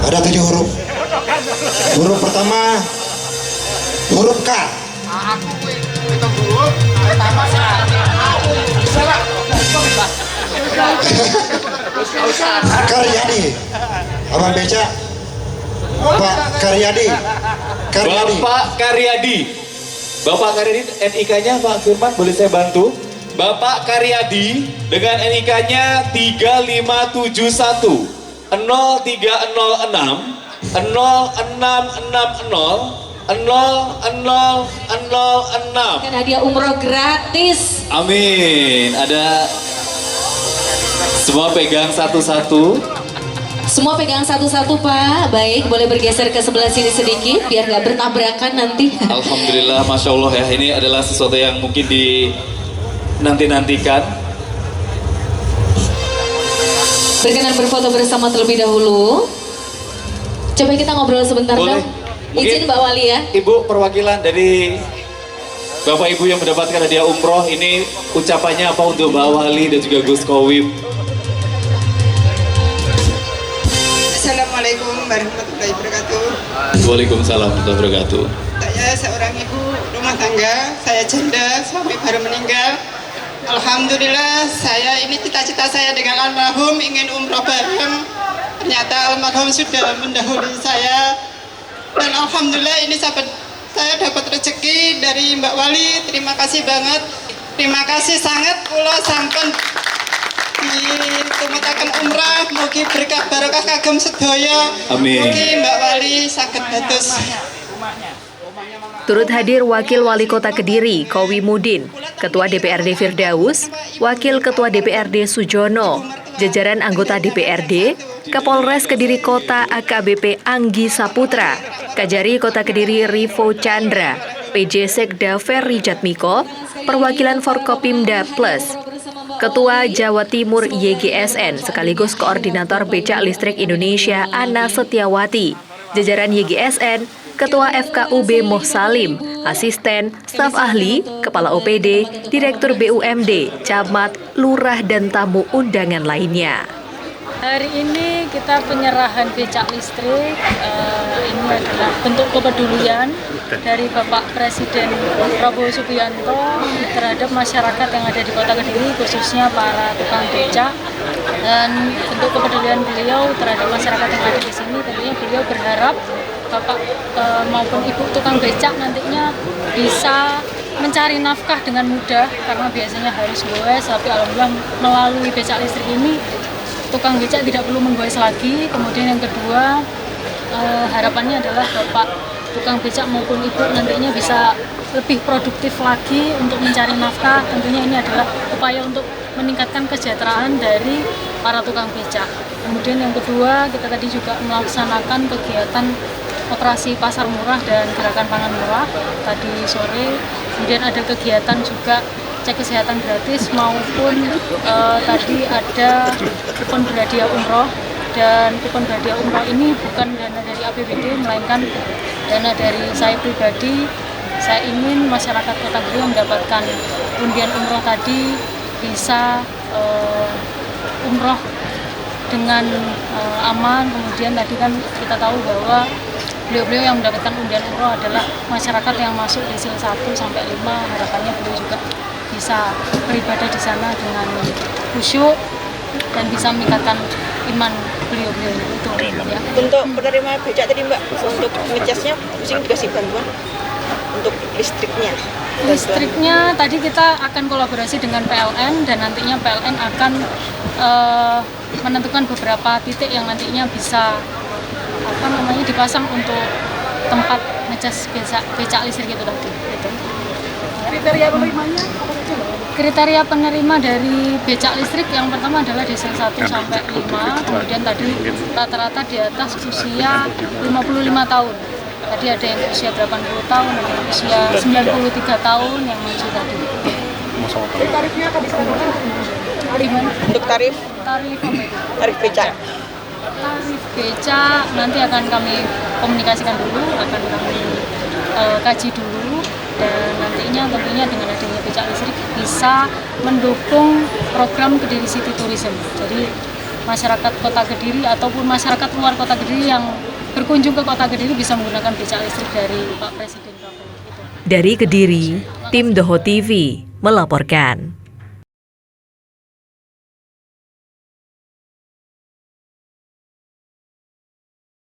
Ada 7 huruf. Huruf pertama huruf K. Karyadi. Abang beca. Pak Karyadi. Bapak Karyadi. Bapak Karyadi, NIK-nya Pak Firman boleh saya bantu? Bapak Karyadi dengan NIK-nya 3571 0306 0660 Dan hadiah umroh gratis. Amin. Ada semua pegang satu-satu. Semua pegang satu-satu Pak. Baik, boleh bergeser ke sebelah sini sedikit biar nggak bertabrakan nanti. Alhamdulillah, Masya Allah ya. Ini adalah sesuatu yang mungkin dinanti-nantikan. Berkenan berfoto bersama terlebih dahulu. Coba kita ngobrol sebentar Boleh. dong. Izin Mbak Wali ya. Ibu perwakilan dari Bapak Ibu yang mendapatkan hadiah umroh, ini ucapannya apa untuk Mbak Wali dan juga Gus Kowim? Assalamualaikum warahmatullahi wabarakatuh. Waalaikumsalam warahmatullahi wabarakatuh. Saya seorang ibu rumah tangga, saya janda, suami baru meninggal. Alhamdulillah, saya ini cita-cita saya dengan almarhum ingin umroh bareng. Ternyata almarhum sudah mendahului saya. Dan alhamdulillah ini saya dapat rezeki dari Mbak Wali. Terima kasih banget. Terima kasih sangat kula sampun ditumutaken umrah, mugi berkah barokah kagem sedaya. Amin. Mugi Mbak Wali saged dados. Turut hadir Wakil Wali Kota Kediri, Kowimudin, Ketua DPRD Firdaus, Wakil Ketua DPRD Sujono, jajaran anggota DPRD, Kapolres Kediri Kota AKBP Anggi Saputra, Kajari Kota Kediri Rivo Chandra, PJ Sekda Ferry Jatmiko, perwakilan Forkopimda Plus, Ketua Jawa Timur YGSN sekaligus Koordinator Becak Listrik Indonesia Ana Setiawati, jajaran YGSN, Ketua FKUB Moh Salim, Asisten, Staf Ahli, Kepala OPD, Direktur BUMD, Camat, Lurah, dan tamu undangan lainnya. Hari ini kita penyerahan becak listrik, ini adalah bentuk kepedulian dari Bapak Presiden Prabowo Subianto terhadap masyarakat yang ada di Kota Kediri, khususnya para tukang becak. Dan bentuk kepedulian beliau terhadap masyarakat yang ada di sini, tentunya beliau berharap Bapak maupun Ibu tukang becak nantinya bisa mencari nafkah dengan mudah, karena biasanya harus goes, tapi alhamdulillah melalui becak listrik ini tukang becak tidak perlu menggoes lagi. Kemudian yang kedua, harapannya adalah Bapak tukang becak maupun Ibu nantinya bisa lebih produktif lagi untuk mencari nafkah. Tentunya ini adalah upaya untuk meningkatkan kesejahteraan dari para tukang becak. Kemudian yang kedua, kita tadi juga melaksanakan kegiatan operasi pasar murah dan gerakan pangan murah tadi sore. Kemudian ada kegiatan juga cek kesehatan gratis maupun tadi ada kupon berhadiah umroh, dan kupon berhadiah umroh ini bukan dana dari APBD melainkan dana dari saya pribadi. Saya ingin masyarakat Kota Kediri mendapatkan undian umroh tadi bisa umroh dengan aman. Kemudian tadi kan kita tahu bahwa beliau-beliau yang mendapatkan undian umroh adalah masyarakat yang masuk desil 1 sampai 5. Harapannya beliau juga bisa beribadah di sana dengan khusyuk dan bisa meningkatkan iman beliau-beliau itu. Ya. Untuk penerima becak tadi Mbak, untuk ngecasnya mesti dikasih bantuan untuk listriknya. Listriknya tadi kita akan kolaborasi dengan PLN, dan nantinya PLN akan menentukan beberapa titik yang nantinya bisa dipasang untuk tempat ngecas becak listrik itu tadi. Gitu. Kriteria penerimanya apa saja? Kriteria penerima dari becak listrik yang pertama adalah desil 1 sampai 5, kemudian tadi rata-rata di atas usia 55 tahun. Tadi ada yang usia 80 tahun, ada yang usia 93 tahun yang maju tadi. Tarifnya akan disampaikan Gimana? untuk tarif becak. Tarif becak nanti akan kami komunikasikan dulu, akan kami kaji dulu, dan nantinya tentunya dengan adanya becak listrik bisa mendukung program Kediri City Tourism. Jadi masyarakat Kota Kediri ataupun masyarakat luar Kota Kediri yang berkunjung ke Kota Kediri bisa menggunakan becak listrik dari Pak Presiden Prabowo. Dari Kediri, tim Doho TV melaporkan.